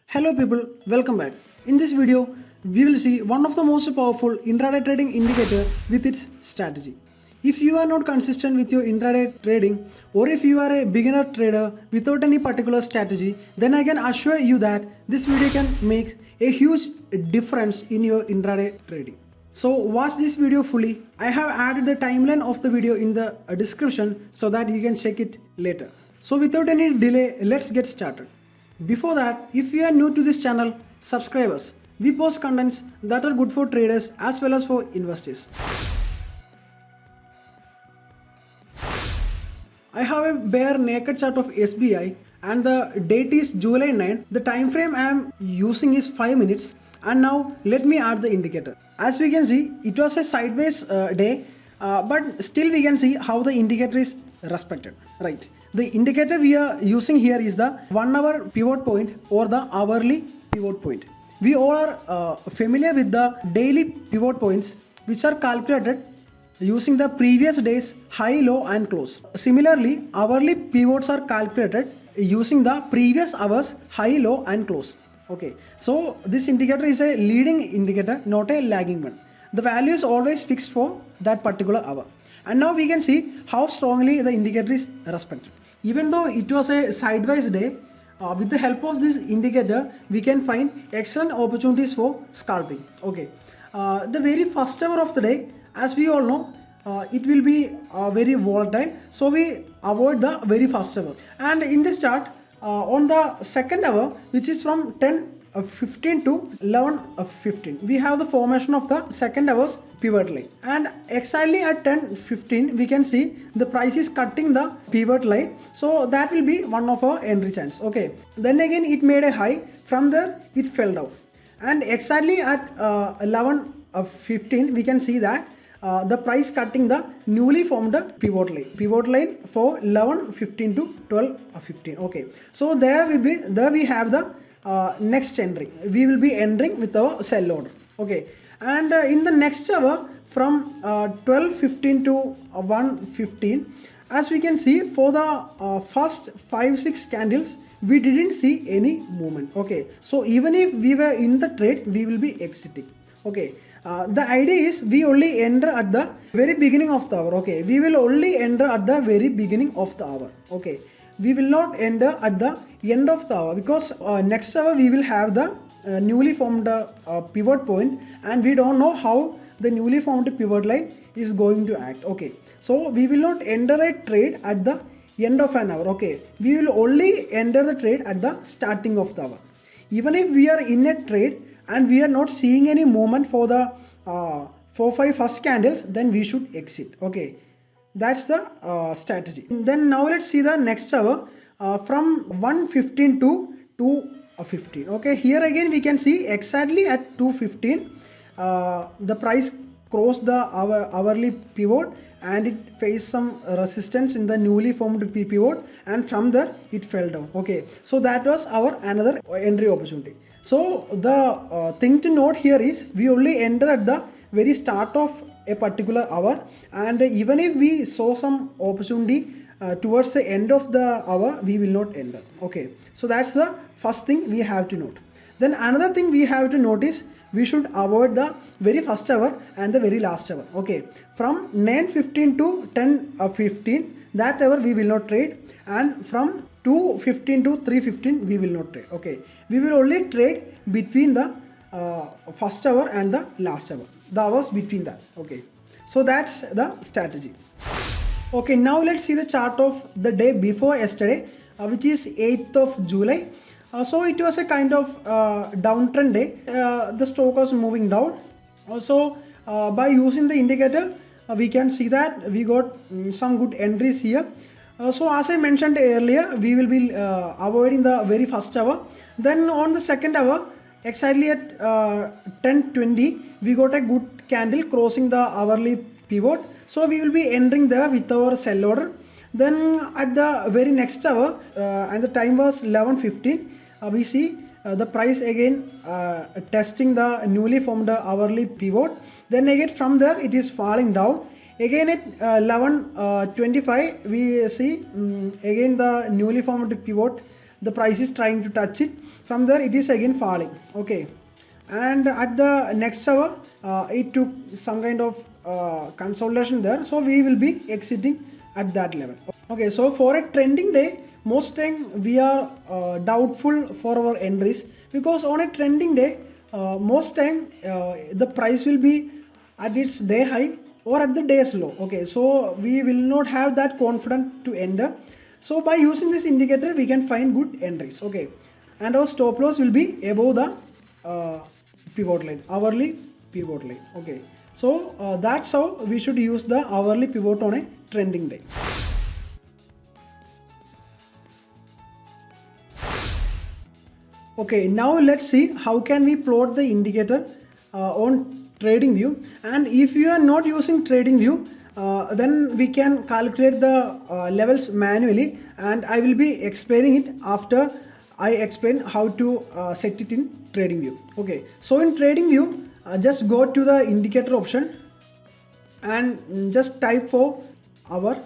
Hello people, welcome back. In this video, we will see one of the most powerful intraday trading indicator with its strategy. If you are not consistent with your intraday trading or if you are a beginner trader without any particular strategy, then I can assure you that this video can make a huge difference in your intraday trading. So watch this video fully. I have added the timeline of the video in the description so that you can check it later. So without any delay, let's get started. Before that, if you are new to this channel, subscribe us. We post contents that are good for traders as well as for investors. I have a bare naked chart of SBI and the date is July 9. The time frame I am using is 5 minutes, and now let me add the indicator. As we can see, it was a sideways day, but still we can see how the indicator is respected, right? The indicator we are using here is the 1 hour pivot point or the hourly pivot point. We all are familiar with the daily pivot points, which are calculated using the previous day's high, low and close. Similarly, hourly pivots are calculated using the previous hour's high, low and close. Okay, so this indicator is a leading indicator, not a lagging one. The value is always fixed for that particular hour. And now we can see how strongly the indicator is respected. Even though it was a sideways day, with the help of this indicator, we can find excellent opportunities for scalping. Okay, the very first hour of the day, as we all know, it will be very volatile, so we avoid the very first hour. And in this chart, on the second hour, which is from 10:15 to 11:15, we have the formation of the second hour's pivot line, and exactly at 10:15 we can see the price is cutting the pivot line, so that will be one of our entry chance. Okay, then again it made a high, from there it fell down, and exactly at 11:15 we can see that the price cutting the newly formed pivot line for 11:15 to 12:15. Okay, so there we have the next entry. We will be entering with our sell order. Okay, and in the next hour from 12:15 to 1:15, as we can see, for the first 5-6 candles we didn't see any movement. Okay, so even if we were in the trade, we will be exiting. Okay, the idea is we only enter at the very beginning of the hour. Okay, we will only enter at the very beginning of the hour. Okay, we will not enter at the end of the hour, because next hour we will have the newly formed pivot point, and we don't know how the newly formed pivot line is going to act. Okay, so we will not enter a trade at the end of an hour. Okay, we will only enter the trade at the starting of the hour. Even if we are in a trade and we are not seeing any movement for the 4-5 first candles, then we should exit. Okay, that's the strategy. Then now let's see the next hour from 1:15 to 2:15. Okay, here again we can see exactly at 2:15 the price crossed the hourly pivot, and it faced some resistance in the newly formed pivot, and from there it fell down. Okay, so that was our another entry opportunity. So the thing to note here is we only enter at the very start of a particular hour, and even if we saw some opportunity towards the end of the hour, we will not enter. Okay, so that's the first thing we have to note. Then another thing we have to notice, we should avoid the very first hour and the very last hour. Okay, from 9:15 to 10:15, that hour we will not trade, and from 2:15 to 3:15 we will not trade. Okay, we will only trade between the first hour and the last hour, the hours between that. Okay, so that's the strategy. Okay, now let's see the chart of the day before yesterday, which is 8th of July. So it was a kind of downtrend day. The stock was moving down. Also, by using the indicator, we can see that we got some good entries here. So as I mentioned earlier, we will be avoiding the very first hour. Then on the second hour, exactly at 10:20, we got a good candle crossing the hourly pivot. So we will be entering there with our sell order. Then at the very next hour, and the time was 11:15, we see the price again testing the newly formed hourly pivot. Then again from there it is falling down. Again at 11:25 we see again the newly formed pivot, the price is trying to touch it, from there it is again falling. Okay, and at the next hour it took some kind of consolidation there, so we will be exiting at that level. Okay, so for a trending day, most time we are doubtful for our entries, because on a trending day most time the price will be at its day high or at the day's low. Okay, so we will not have that confidence to enter. So by using this indicator we can find good entries. Okay, and our stop loss will be above the pivot line, hourly pivot line. Okay, so that's how we should use the hourly pivot on a trending day. Okay, now let's see how can we plot the indicator on TradingView. And if you are not using TradingView, then we can calculate the levels manually, and I will be explaining it after I explain how to set it in TradingView. Okay, so in TradingView, just go to the indicator option and just type for hour.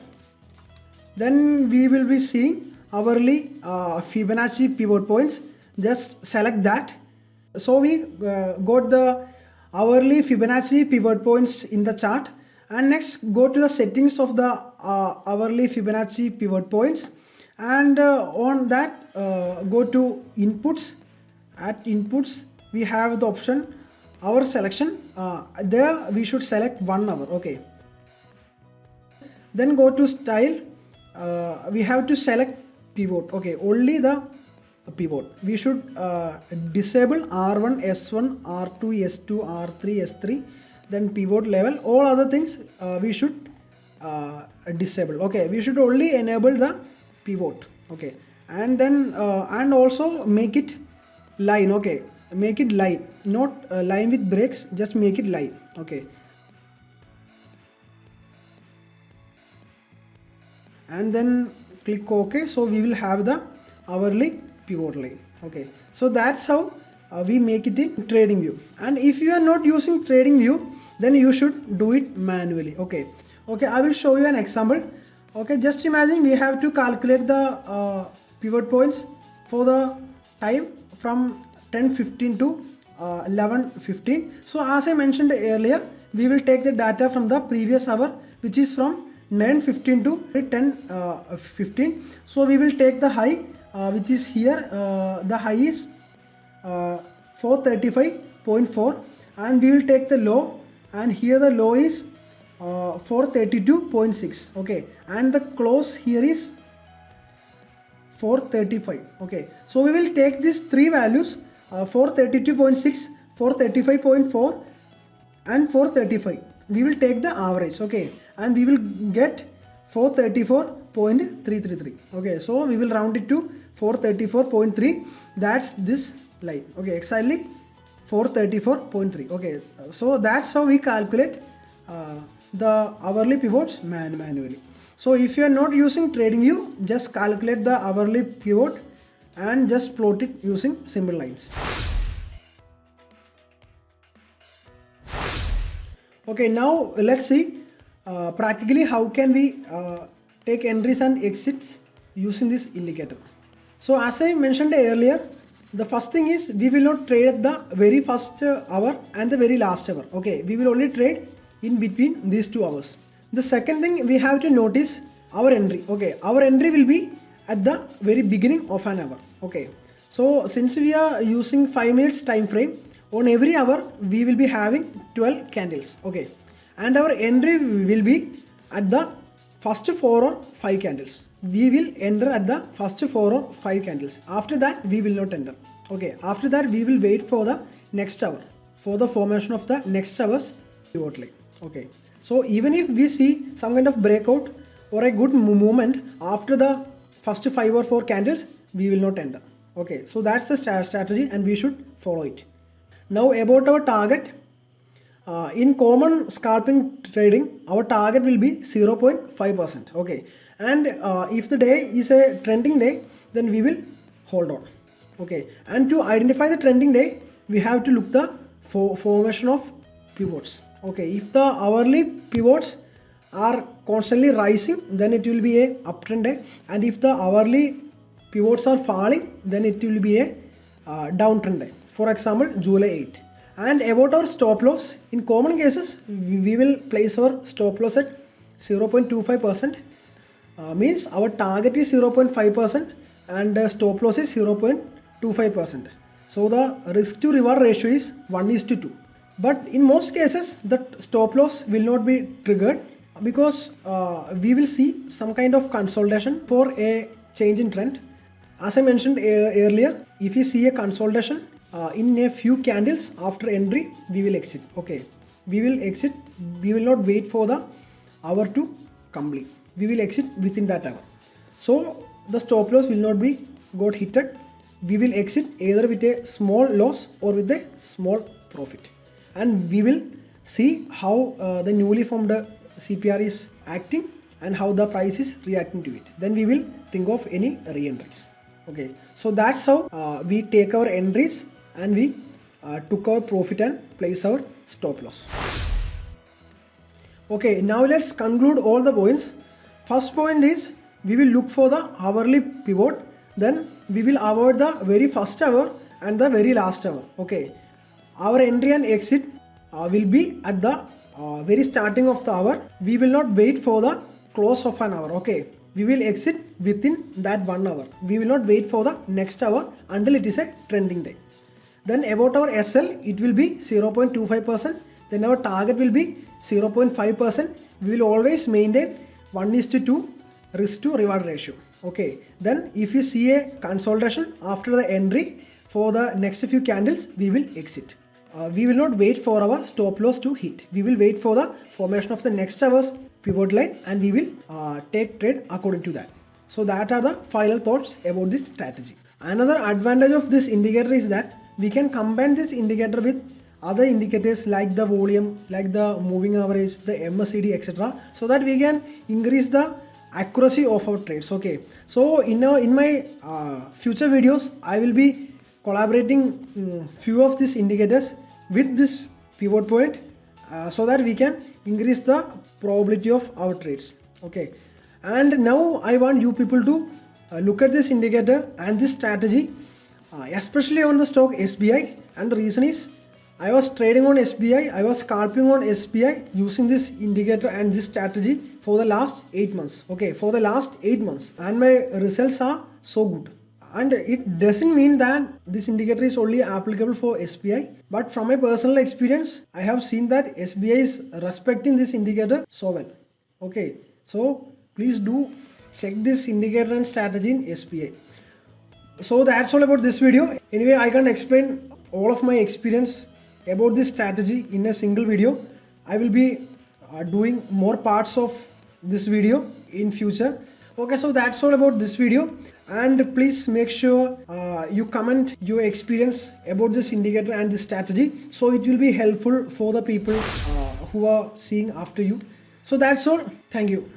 Then we will be seeing hourly Fibonacci pivot points. Just select that. So we got the hourly Fibonacci pivot points in the chart, and next go to the settings of the hourly Fibonacci pivot points, and on that go to inputs. At inputs we have the option hour selection. There we should select 1 hour. Okay, then go to style. We have to select pivot. Okay, only the pivot. We should disable R1, S1, R2, S2, R3, S3, then pivot level. All other things we should disable. Okay, we should only enable the pivot. Okay, and then and also make it line. Okay, make it line, not line with breaks, just make it line. Okay, and then click OK. So we will have the hourly pivot line. Okay, so that's how we make it in TradingView. And if you are not using TradingView, then you should do it manually. Okay, I will show you an example. Okay, just imagine we have to calculate the pivot points for the time from 10:15 to 11:15. So as I mentioned earlier, we will take the data from the previous hour, which is from 9:15 to 10:15. So we will take the high, which is here. The high is 435.4, and we will take the low, and here the low is 432.6. Okay, and the close here is 435. Okay, so we will take these three values, 432.6, 435.4 and 435. We will take the average. Okay, and we will get 434.333. Okay, so we will round it to 434.3. That's this line. Okay, exactly 434.3. Okay, so that's how we calculate the hourly pivots manually. So if you are not using TradingView, just calculate the hourly pivot and just plot it using simple lines. Okay, now let's see practically how can we take entries and exits using this indicator. So as I mentioned earlier, the first thing is we will not trade at the very first hour and the very last hour. Okay, we will only trade in between these 2 hours. The second thing we have to notice our entry. Okay, our entry will be at the very beginning of an hour. Okay, so since we are using 5 minutes time frame, on every hour we will be having 12 candles. Okay, and our entry will be at the first 4 or 5 candles. We will enter at the first 4 or 5 candles. After that we will not enter. Okay, after that we will wait for the next hour, for the formation of the next hour's pivot line. Okay, so even if we see some kind of breakout or a good movement after the first 5 or 4 candles, we will not enter. Okay, so that's the strategy and we should follow it. Now about our target. In common scalping trading, our target will be 0.5%. Okay, and if the day is a trending day, then we will hold on. Okay, and to identify the trending day, we have to look the formation of pivots. Okay, if the hourly pivots are constantly rising, then it will be a uptrend day, and if the hourly pivots are falling, then it will be a downtrend day. For example, July 8. And about our stop loss, in common cases, we will place our stop loss at 0.25%. Means our target is 0.5% and stop loss is 0.25%. So the risk to reward ratio is 1:2. But in most cases, the stop loss will not be triggered because we will see some kind of consolidation for a change in trend. As I mentioned earlier, if you see a consolidation in a few candles after entry, we will exit. Okay, we will exit. We will not wait for the hour to complete. We will exit within that hour. So the stop loss will not be got hitted. We will exit either with a small loss or with a small profit, and we will see how the newly formed CPR is acting and how the price is reacting to it. Then we will think of any re-entries. Okay, so that's how we take our entries and we took our profit and place our stop loss. Okay, now let's conclude all the points. First point is we will look for the hourly pivot, then we will avoid the very first hour and the very last hour. Okay, our entry and exit will be at the very starting of the hour. We will not wait for the close of an hour. Okay, we will exit within that 1 hour. We will not wait for the next hour until it is a trending day. Then about our SL, it will be 0.25%. Then our target will be 0.5%. We will always maintain 1:2 risk to reward ratio. Okay, then if you see a consolidation after the entry for the next few candles, we will exit. We will not wait for our stop loss to hit. We will wait for the formation of the next hour's pivot line and we will take trade according to that. So that are the final thoughts about this strategy. Another advantage of this indicator is that we can combine this indicator with other indicators like the volume, like the moving average, the MACD, etc. so that we can increase the accuracy of our trades. Okay, so in my future videos, I will be collaborating few of these indicators with this pivot point so that we can increase the probability of our trades. Okay, and now I want you people to look at this indicator and this strategy, especially on the stock SBI, and the reason is I was trading on SBI, I was scalping on SBI using this indicator and this strategy for the last 8 months. Okay, for the last 8 months, and my results are so good. And it doesn't mean that this indicator is only applicable for SBI, but from my personal experience, I have seen that SBI is respecting this indicator so well. Okay, so please do check this indicator and strategy in SBI. So that's all about this video. Anyway, I can't explain all of my experience about this strategy in a single video. I will be doing more parts of this video in future. Okay, so that's all about this video, and please make sure you comment your experience about this indicator and this strategy, so it will be helpful for the people who are seeing after you. So that's all. Thank you.